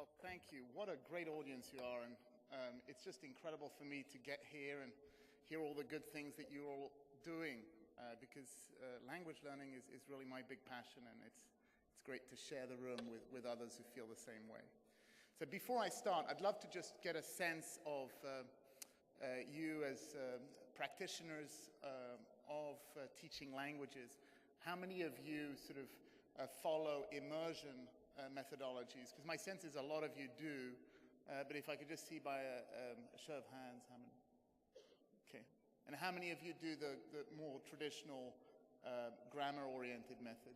Well, thank you. What a great audience you are, and it's just incredible for me to get here and hear all the good things that you're all doing, because language learning is really my big passion, and it's great to share the room with others who feel the same way. So before I start, I'd love to just get a sense of you as practitioners of teaching languages. How many of you sort of follow immersion methodologies? Because my sense is a lot of you do, but if I could just see by a show of hands, how many? Okay. And how many of you do the more traditional grammar-oriented method?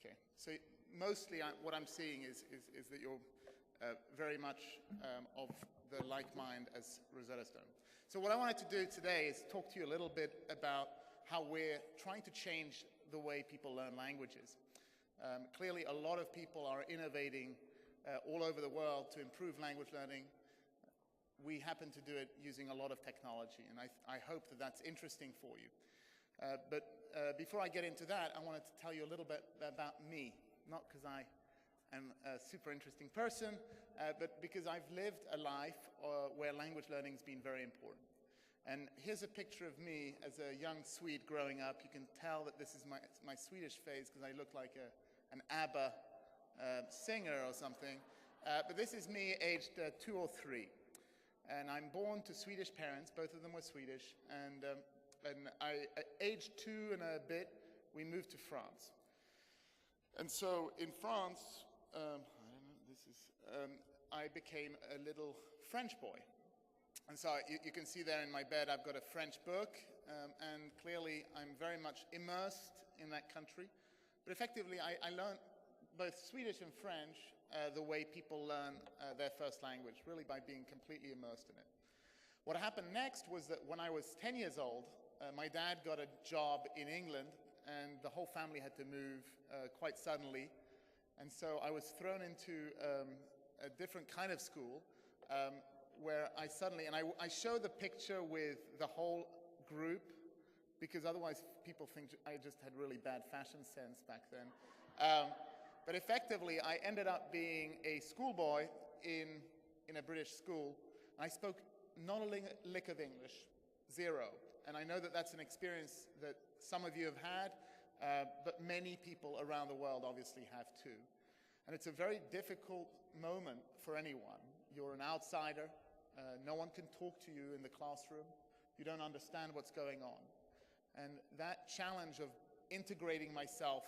Okay. So mostly what I'm seeing is that you're very much of the like mind as Rosetta Stone. So what I wanted to do today is talk to you a little bit about how we're trying to change the way people learn languages. Clearly, a lot of people are innovating all over the world to improve language learning. We happen to do it using a lot of technology, and I hope that that's interesting for you. But before I get into that, I wanted to tell you a little bit about me, not because I am a super interesting person, but because I've lived a life where language learning has been very important. And here's a picture of me as a young Swede growing up. You can tell that this is my Swedish face because I look like an ABBA singer or something. But this is me aged 2 or 3. And I'm born to Swedish parents. Both of them were Swedish. And at age 2 and a bit, we moved to France. And so in France, I became a little French boy. And so you can see there in my bed, I've got a French book, and clearly I'm very much immersed in that country. But effectively, I learned both Swedish and French the way people learn their first language, really by being completely immersed in it. What happened next was that when I was 10 years old, my dad got a job in England, and the whole family had to move quite suddenly. And so I was thrown into a different kind of school, where I suddenly, and I show the picture with the whole group, because otherwise people think I just had really bad fashion sense back then. But effectively, I ended up being a schoolboy in a British school. I spoke not a lick of English, zero. And I know that that's an experience that some of you have had, but many people around the world obviously have too. And it's a very difficult moment for anyone. You're an outsider. No one can talk to you in the classroom. You don't understand what's going on. And that challenge of integrating myself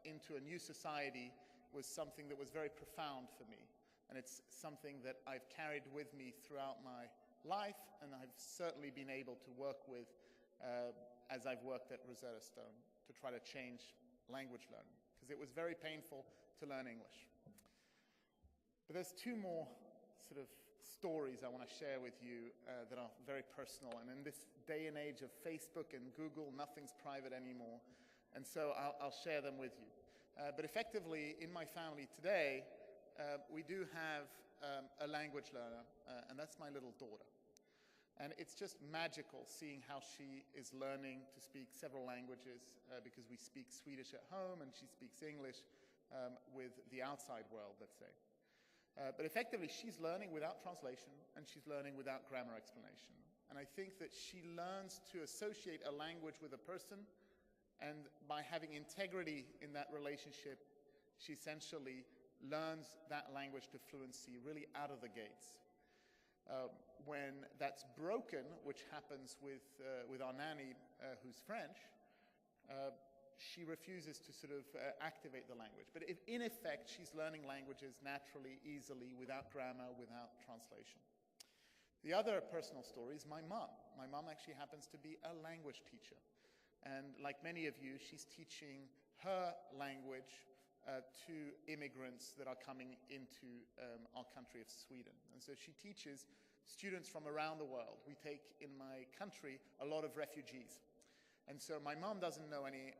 into a new society was something that was very profound for me. And it's something that I've carried with me throughout my life, and I've certainly been able to work with as I've worked at Rosetta Stone to try to change language learning, because it was very painful to learn English. But there's 2 more sort of stories I want to share with you that are very personal. And in this day and age of Facebook and Google, nothing's private anymore. And so I'll share them with you. But effectively, in my family today, we do have a language learner, and that's my little daughter. And it's just magical seeing how she is learning to speak several languages, because we speak Swedish at home and she speaks English with the outside world, let's say. But effectively, she's learning without translation, and she's learning without grammar explanation. And I think that she learns to associate a language with a person, and by having integrity in that relationship, she essentially learns that language to fluency really out of the gates. When that's broken, which happens with our nanny, who's French, she refuses to sort of activate the language. But in effect, she's learning languages naturally, easily, without grammar, without translation. The other personal story is my mom. My mom actually happens to be a language teacher. And like many of you, she's teaching her language to immigrants that are coming into our country of Sweden. And so she teaches students from around the world. We take, in my country, a lot of refugees. And so my mom doesn't know any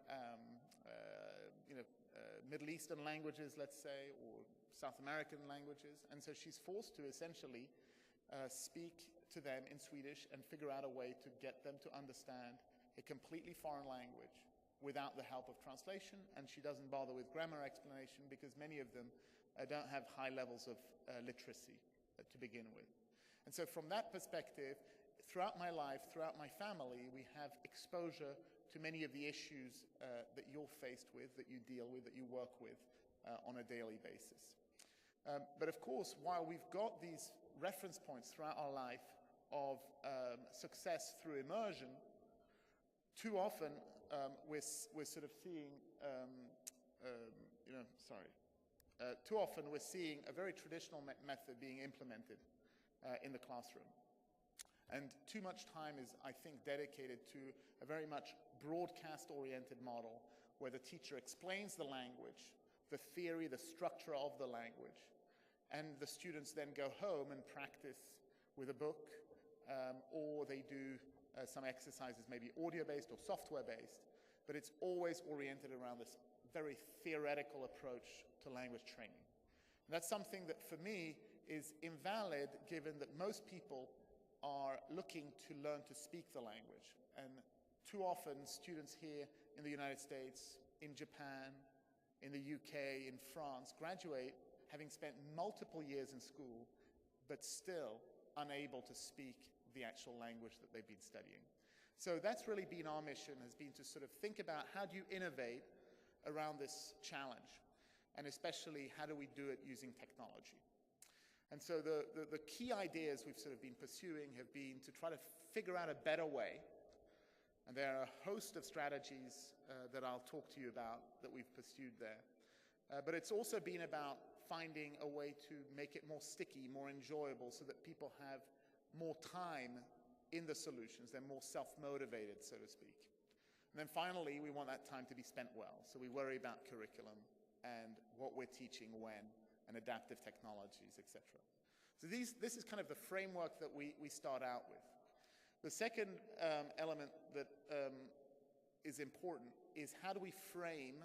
Middle Eastern languages, let's say, or South American languages. And so she's forced to essentially speak to them in Swedish and figure out a way to get them to understand a completely foreign language without the help of translation. And she doesn't bother with grammar explanation because many of them don't have high levels of literacy to begin with. And so from that perspective, throughout my life, throughout my family, we have exposure to many of the issues that you're faced with, that you deal with, that you work with on a daily basis. But of course, while we've got these reference points throughout our life of success through immersion, too often we're sort of seeing, too often we're seeing a very traditional method being implemented in the classroom. And too much time is, I think, dedicated to a very much broadcast-oriented model where the teacher explains the language, the theory, the structure of the language, and the students then go home and practice with a book, or they do some exercises, maybe audio-based or software-based, but it's always oriented around this very theoretical approach to language training. And that's something that, for me, is invalid, given that most people are looking to learn to speak the language. And too often, students here in the United States, in Japan, in the UK, in France, graduate having spent multiple years in school, but still unable to speak the actual language that they've been studying. So that's really been our mission, has been to sort of think about how do you innovate around this challenge, and especially how do we do it using technology. And so the key ideas we've sort of been pursuing have been to try to figure out a better way, and there are a host of strategies that I'll talk to you about that we've pursued there. But it's also been about finding a way to make it more sticky, more enjoyable, so that people have more time in the solutions. They're more self-motivated, so to speak. And then finally, we want that time to be spent well. So we worry about curriculum and what we're teaching when, and adaptive technologies, etc. So this is kind of the framework that we start out with. The second element that is important is how do we frame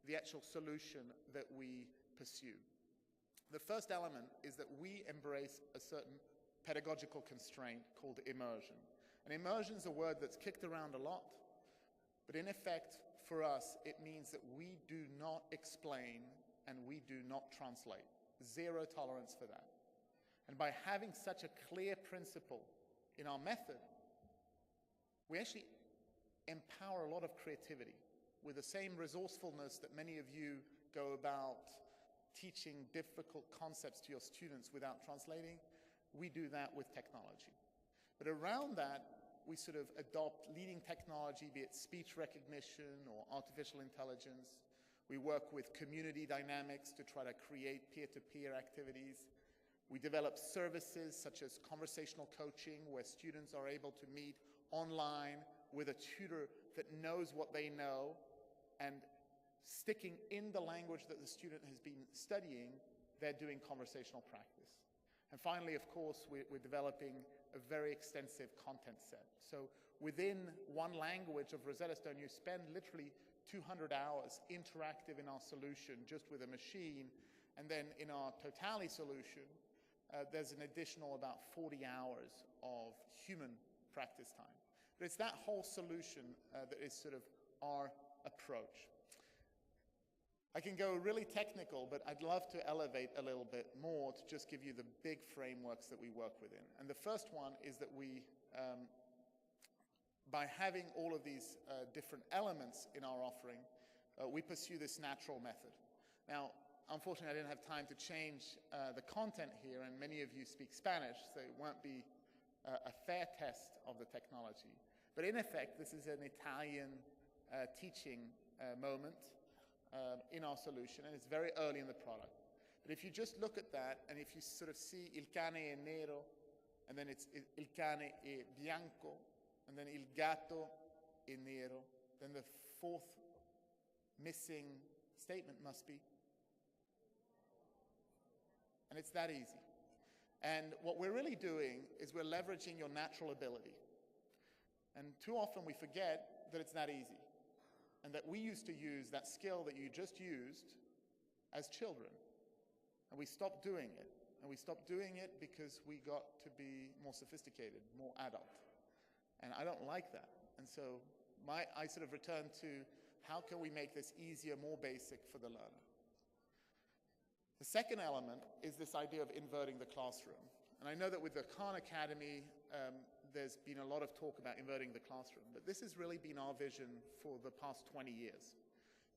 the actual solution that we pursue. The first element is that we embrace a certain pedagogical constraint called immersion. And immersion is a word that's kicked around a lot, but in effect, for us, it means that we do not explain and we do not translate. Zero tolerance for that. And by having such a clear principle in our method, we actually empower a lot of creativity with the same resourcefulness that many of you go about teaching difficult concepts to your students without translating. We do that with technology. But around that, we sort of adopt leading technology, be it speech recognition or artificial intelligence. We work with community dynamics to try to create peer-to-peer activities. We develop services such as conversational coaching, where students are able to meet online with a tutor that knows what they know, and sticking in the language that the student has been studying, they're doing conversational practice. And finally, of course, we're developing a very extensive content set. So within one language of Rosetta Stone, you spend literally 200 hours interactive in our solution just with a machine. And then in our Totali solution, there's an additional about 40 hours of human practice time. But it's that whole solution that is sort of our approach. I can go really technical, but I'd love to elevate a little bit more to just give you the big frameworks that we work within. And the first one is that we, by having all of these different elements in our offering, we pursue this natural method. Now, unfortunately, I didn't have time to change the content here, and many of you speak Spanish, so it won't be a fair test of the technology. But in effect, this is an Italian teaching moment in our solution, and it's very early in the product. But if you just look at that, and if you sort of see il cane è nero, and then it's il cane è bianco, and then il gatto è nero, then the fourth missing statement must be. And it's that easy. And what we're really doing is we're leveraging your natural ability. And too often we forget that it's that easy, and that we used to use that skill that you just used as children. And we stopped doing it. And we stopped doing it because we got to be more sophisticated, more adult. And I don't like that. And so I sort of return to how can we make this easier, more basic for the learner. The second element is this idea of inverting the classroom. And I know that with the Khan Academy, there's been a lot of talk about inverting the classroom, but this has really been our vision for the past 20 years.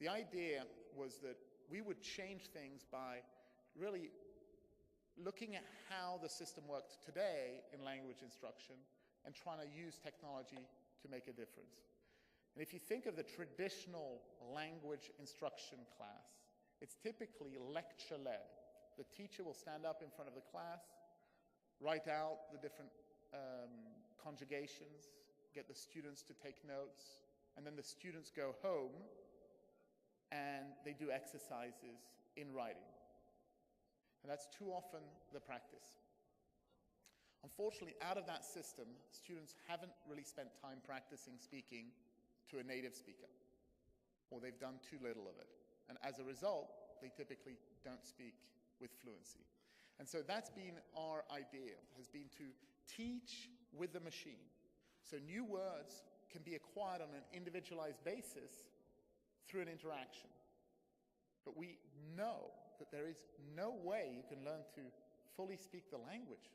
The idea was that we would change things by really looking at how the system worked today in language instruction and trying to use technology to make a difference. And if you think of the traditional language instruction class, it's typically lecture-led. The teacher will stand up in front of the class, write out the different conjugations, get the students to take notes, and then the students go home and they do exercises in writing. And that's too often the practice. Unfortunately, out of that system, students haven't really spent time practicing speaking to a native speaker, or they've done too little of it. And as a result, they typically don't speak with fluency. And so that's been our idea, has been to teach with the machine. So new words can be acquired on an individualized basis through an interaction. But we know that there is no way you can learn to fully speak the language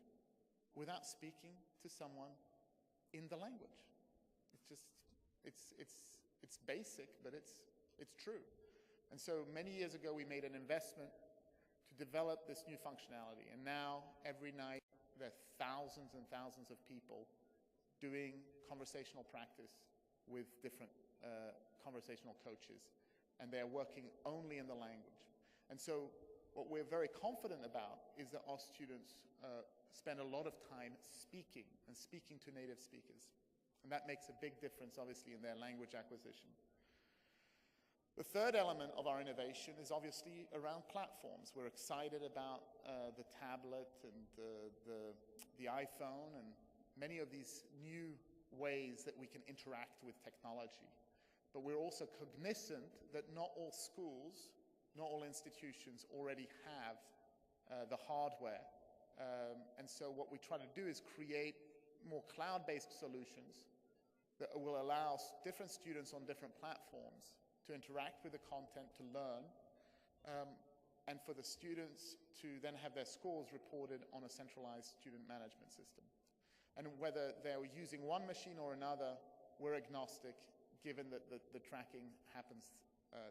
without speaking to someone in the language. It's just, it's basic, but it's true. And so many years ago, we made an investment to develop this new functionality. And now, every night, there are thousands and thousands of people doing conversational practice with different conversational coaches. And they're working only in the language. And so what we're very confident about is that our students spend a lot of time speaking and speaking to native speakers. And that makes a big difference, obviously, in their language acquisition. The third element of our innovation is obviously around platforms. We're excited about the tablet and the iPhone and many of these new ways that we can interact with technology. But we're also cognizant that not all schools, not all institutions already have the hardware. And so what we try to do is create more cloud-based solutions that will allow different students on different platforms to interact with the content, to learn, and for the students to then have their scores reported on a centralized student management system. And whether they're using one machine or another, we're agnostic, given that the tracking happens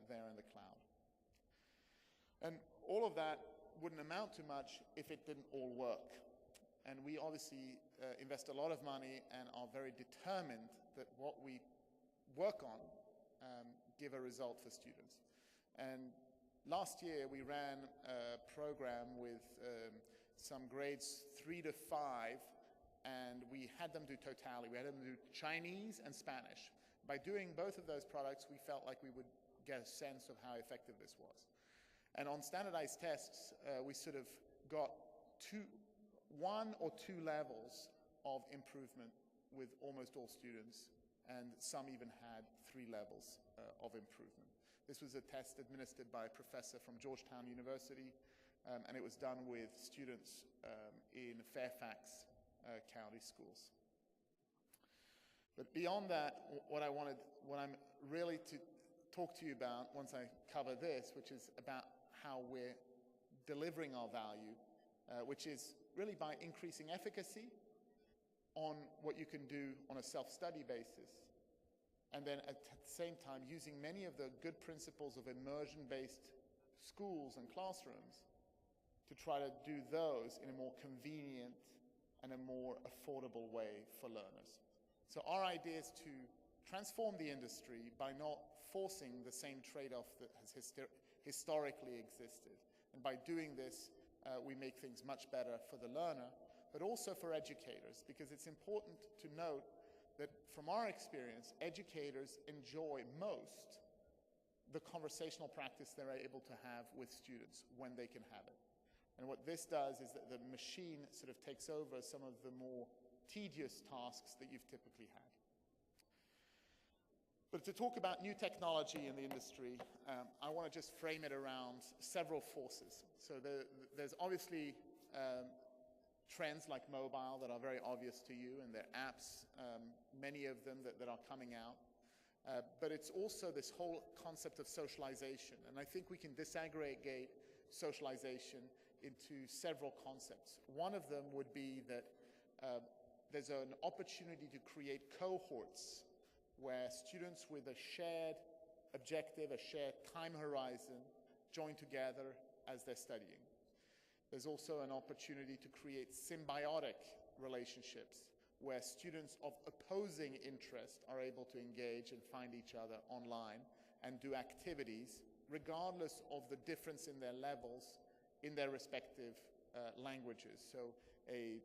there in the cloud. And all of that wouldn't amount to much if it didn't all work. And we obviously invest a lot of money and are very determined that what we work on give a result for students. And last year we ran a program with some grades 3 to 5, and we had them do Totally. We had them do Chinese and Spanish. By doing both of those products, we felt like we would get a sense of how effective this was. And on standardized tests, we sort of got 1 or 2 levels of improvement with almost all students, and some even had 3 levels of improvement. This was a test administered by a professor from Georgetown University, and it was done with students in Fairfax County schools. But beyond that, what I'm really to talk to you about once I cover this, which is about how we're delivering our value, which is really by increasing efficacy on what you can do on a self-study basis, and then at the same time using many of the good principles of immersion-based schools and classrooms to try to do those in a more convenient and a more affordable way for learners. So our idea is to transform the industry by not forcing the same trade-off that has historically existed. And by doing this, we make things much better for the learner, but also for educators, because it's important to note that from our experience, educators enjoy most the conversational practice they're able to have with students when they can have it. And what this does is that the machine sort of takes over some of the more tedious tasks that you've typically had. But to talk about new technology in the industry, I want to just frame it around several forces. So there's obviously trends like mobile that are very obvious to you, and there are apps, many of them that are coming out. But it's also this whole concept of socialization. And I think we can disaggregate socialization into several concepts. One of them would be that there's an opportunity to create cohorts where students with a shared objective, a shared time horizon, join together as they're studying. There's also an opportunity to create symbiotic relationships where students of opposing interest are able to engage and find each other online and do activities regardless of the difference in their levels in their respective languages. So a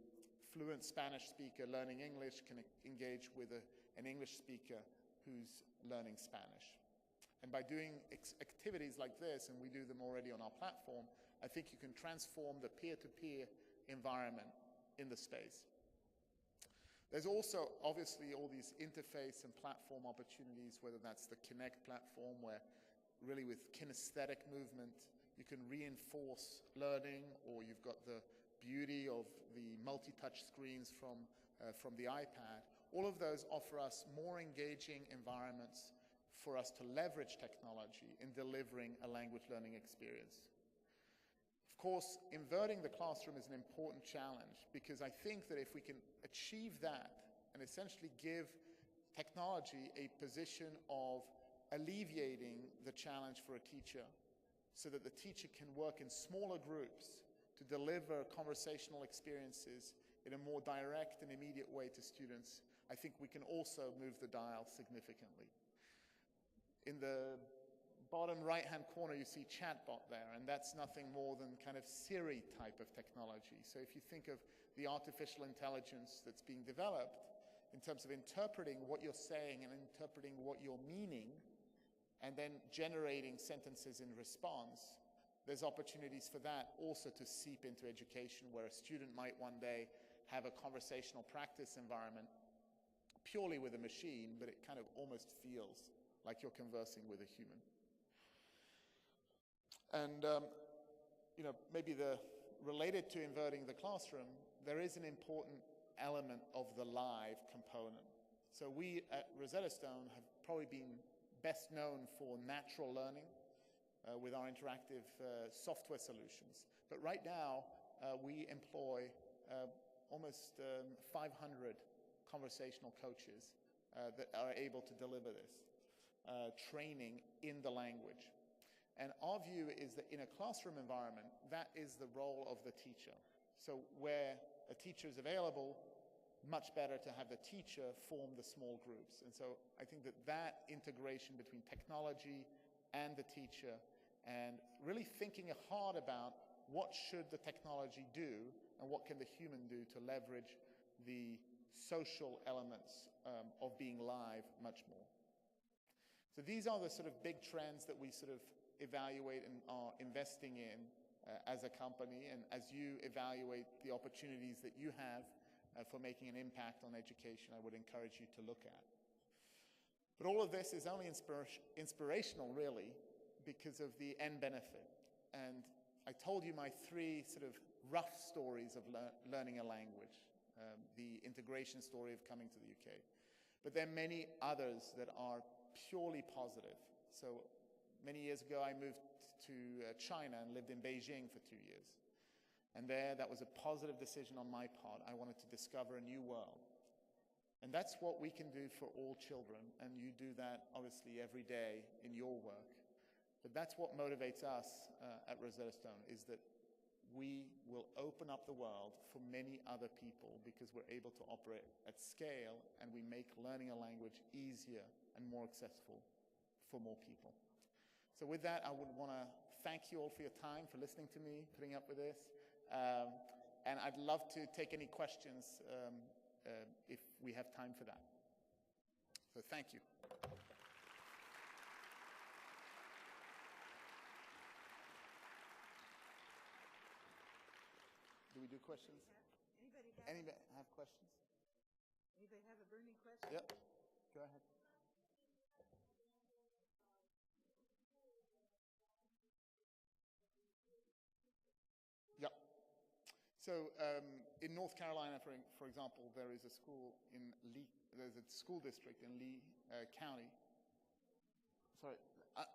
fluent Spanish speaker learning English can engage with an English speaker who's learning Spanish. And by doing activities like this, and we do them already on our platform, I think you can transform the peer-to-peer environment in the space. There's also obviously all these interface and platform opportunities, whether that's the Connect platform, where really with kinesthetic movement you can reinforce learning, or you've got the beauty of the multi-touch screens from the iPad. All of those offer us more engaging environments for us to leverage technology in delivering a language learning experience. Of course, inverting the classroom is an important challenge, because I think that if we can achieve that and essentially give technology a position of alleviating the challenge for a teacher, so that the teacher can work in smaller groups to deliver conversational experiences in a more direct and immediate way to students, I think we can also move the dial significantly. In the bottom right-hand corner, you see chatbot there, and that's nothing more than kind of Siri type of technology. So if you think of the artificial intelligence that's being developed in terms of interpreting what you're saying and interpreting what you're meaning, and then generating sentences in response, there's opportunities for that also to seep into education, where a student might one day have a conversational practice environment purely with a machine, but it kind of almost feels like you're conversing with a human. And maybe related to inverting the classroom, there is an important element of the live component. So we at Rosetta Stone have probably been best known for natural learning with our interactive software solutions. But right now, we employ almost 500 conversational coaches that are able to deliver this training in the language. And our view is that in a classroom environment, that is the role of the teacher. So where a teacher is available, much better to have the teacher form the small groups. And so I think that integration between technology and the teacher, and really thinking hard about what should the technology do and what can the human do to leverage the social elements of being live much more. So these are the sort of big trends that we sort of evaluate and are investing in as a company, and as you evaluate the opportunities that you have for making an impact on education, I would encourage you to look at. But all of this is only inspirational, really, because of the end benefit. And I told you my three sort of rough stories of learning a language, the integration story of coming to the UK. But there are many others that are purely positive. So many years ago, I moved to China and lived in Beijing for 2 years. And there, that was a positive decision on my part. I wanted to discover a new world. And that's what we can do for all children. And you do that, obviously, every day in your work. But that's what motivates us at Rosetta Stone, is that we will open up the world for many other people, because we're able to operate at scale, and we make learning a language easier and more accessible for more people. So with that, I would want to thank you all for your time, for listening to me, putting up with this. And I'd love to take any questions if we have time for that. So thank you. Do we do questions? Anybody have questions? Anybody have a burning question? Yep. Go ahead. Yep. So in North Carolina, for example, there is a school in there's a school district in Lee County. Sorry,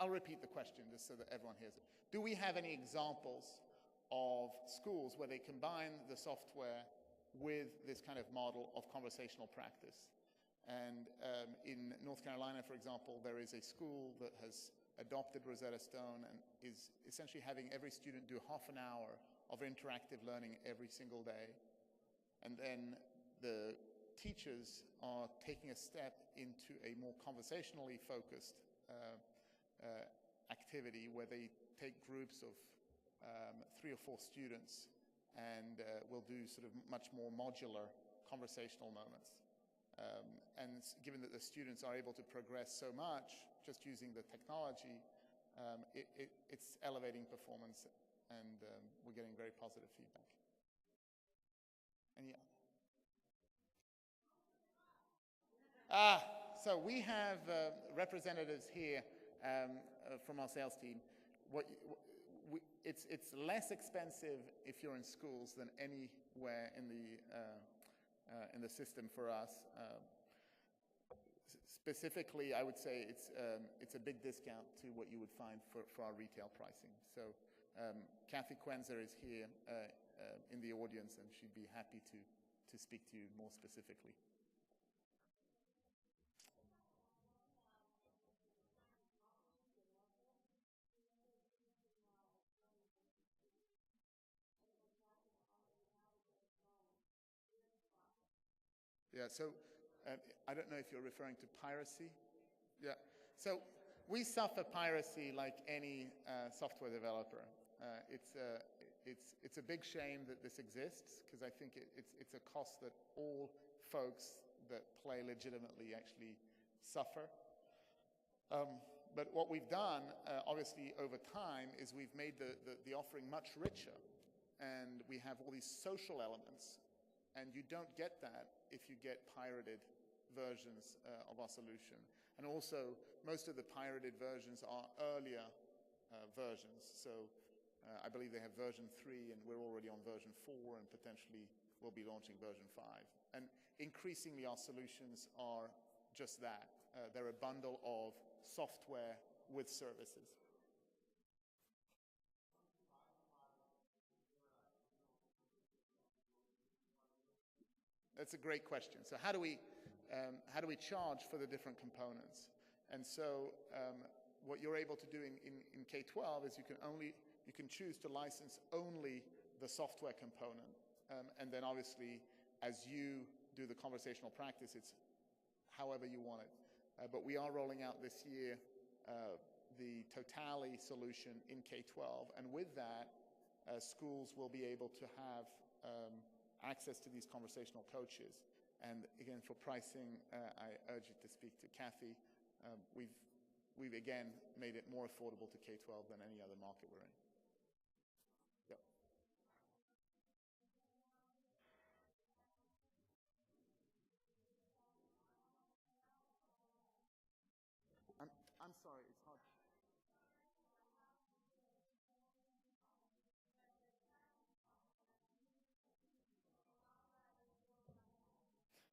I'll repeat the question just so that everyone hears it. Do we have any examples of schools where they combine the software with this kind of model of conversational practice? And in North Carolina, for example, there is a school that has adopted Rosetta Stone and is essentially having every student do half an hour of interactive learning every single day. And then the teachers are taking a step into a more conversationally focused activity where they take groups of 3 or 4 students and will do sort of much more modular conversational moments. And given that the students are able to progress so much just using the technology, it's elevating performance, and we're getting very positive feedback. Any so we have representatives here from our sales team. It's less expensive if you're in schools than anywhere in the system for us. Specifically, I would say it's a big discount to what you would find for our retail pricing. So Kathy Quenzer is here in the audience, and she'd be happy to speak to you more specifically. Yeah, so I don't know if you're referring to piracy. Yeah, so we suffer piracy like any software developer. It's a big shame that this exists, because I think it's a cost that all folks that play legitimately actually suffer. But what we've done, obviously, over time, is we've made the offering much richer. And we have all these social elements. And you don't get that if you get pirated versions of our solution. And also, most of the pirated versions are earlier versions. So I believe they have version 3, and we're already on version 4, and potentially we'll be launching version 5. And increasingly, our solutions are just that. They're a bundle of software with services. That's a great question. So how do we charge for the different components? And so what you're able to do in K-12 is you can choose to license only the software component. And then obviously, as you do the conversational practice, it's however you want it. But we are rolling out this year the Totally solution in K-12. And with that, schools will be able to have access to these conversational coaches. And again, for pricing, I urge you to speak to Kathy. We've again made it more affordable to K-12 than any other market we're in. Yep. I'm sorry, it's hard.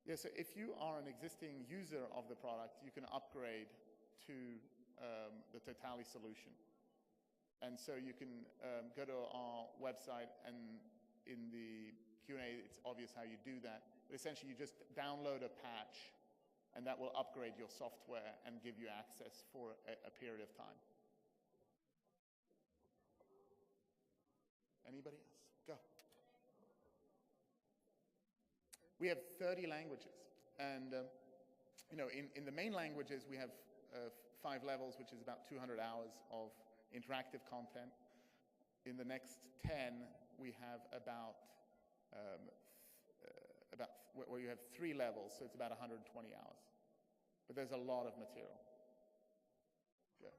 Yeah, so if you are an existing user of the product, you can upgrade to the Totally solution. And so you can go to our website, and in the Q&A, it's obvious how you do that. But essentially, you just download a patch, and that will upgrade your software and give you access for a period of time. Anybody else? Go. We have 30 languages. And in the main languages, we have 5 levels, which is about 200 hours of interactive content. In the next 10, we have where you have 3 levels, so it's about 120 hours. But there's a lot of material. Yeah.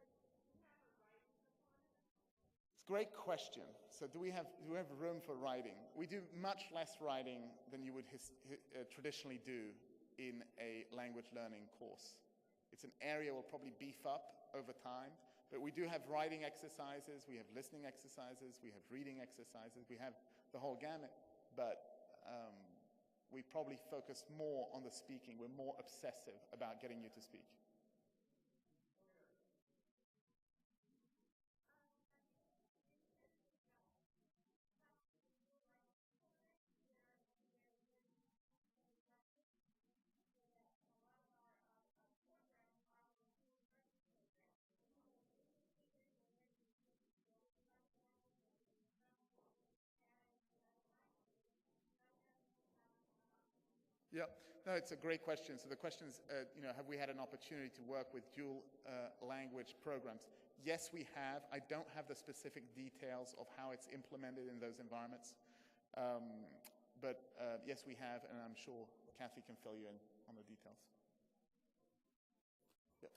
It's a great question. So do we have room for writing? We do much less writing than you would traditionally do in a language learning course. It's an area we'll probably beef up over time, but we do have writing exercises, we have listening exercises, we have reading exercises, we have the whole gamut, but we probably focus more on the speaking. We're more obsessive about getting you to speak. Yeah, no, it's a great question. So the question is, have we had an opportunity to work with dual language programs? Yes, we have. I don't have the specific details of how it's implemented in those environments. But yes, we have, and I'm sure Kathy can fill you in on the details. Yep.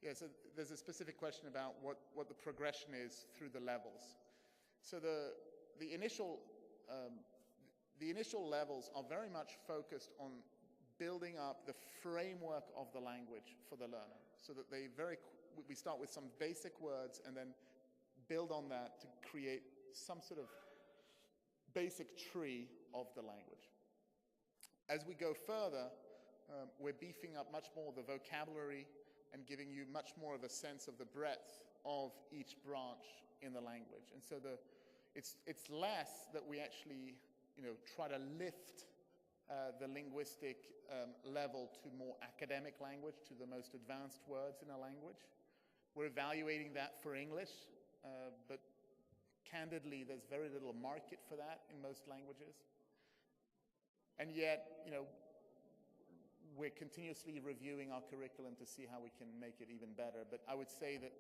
Yeah, so there's a specific question about what the progression is through the levels. So the initial levels are very much focused on building up the framework of the language for the learner, so that we start with some basic words and then build on that to create some sort of basic tree of the language. As we go further, we're beefing up much more the vocabulary and giving you much more of a sense of the breadth of each branch in the language. And so it's less that we actually try to lift the linguistic level to more academic language, to the most advanced words in a language. We're evaluating that for English, but candidly, there's very little market for that in most languages. And yet, we're continuously reviewing our curriculum to see how we can make it even better. But I would say that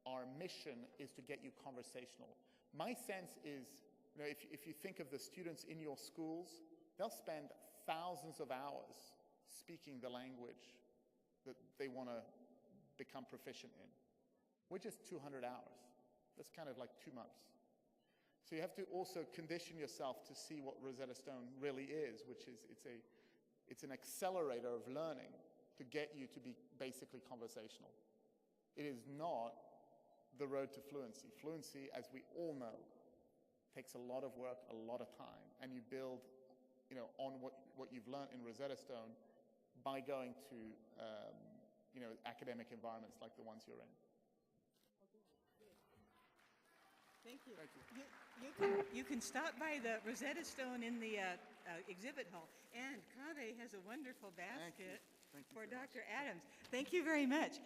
our mission is to get you conversational. My sense is, if you think of the students in your schools, they'll spend thousands of hours speaking the language that they want to become proficient in. We're just 200 hours. That's kind of like 2 months. So you have to also condition yourself to see what Rosetta Stone really is, which is it's an accelerator of learning to get you to be basically conversational. It is not the road to fluency. Fluency, as we all know, takes a lot of work, a lot of time, and you build, on what you've learned in Rosetta Stone by going to, academic environments like the ones you're in. Thank you. Thank you. You can stop by the Rosetta Stone in the exhibit hall, and CABE has a wonderful basket Thank you for so much. Dr. Adams. Thank you very much.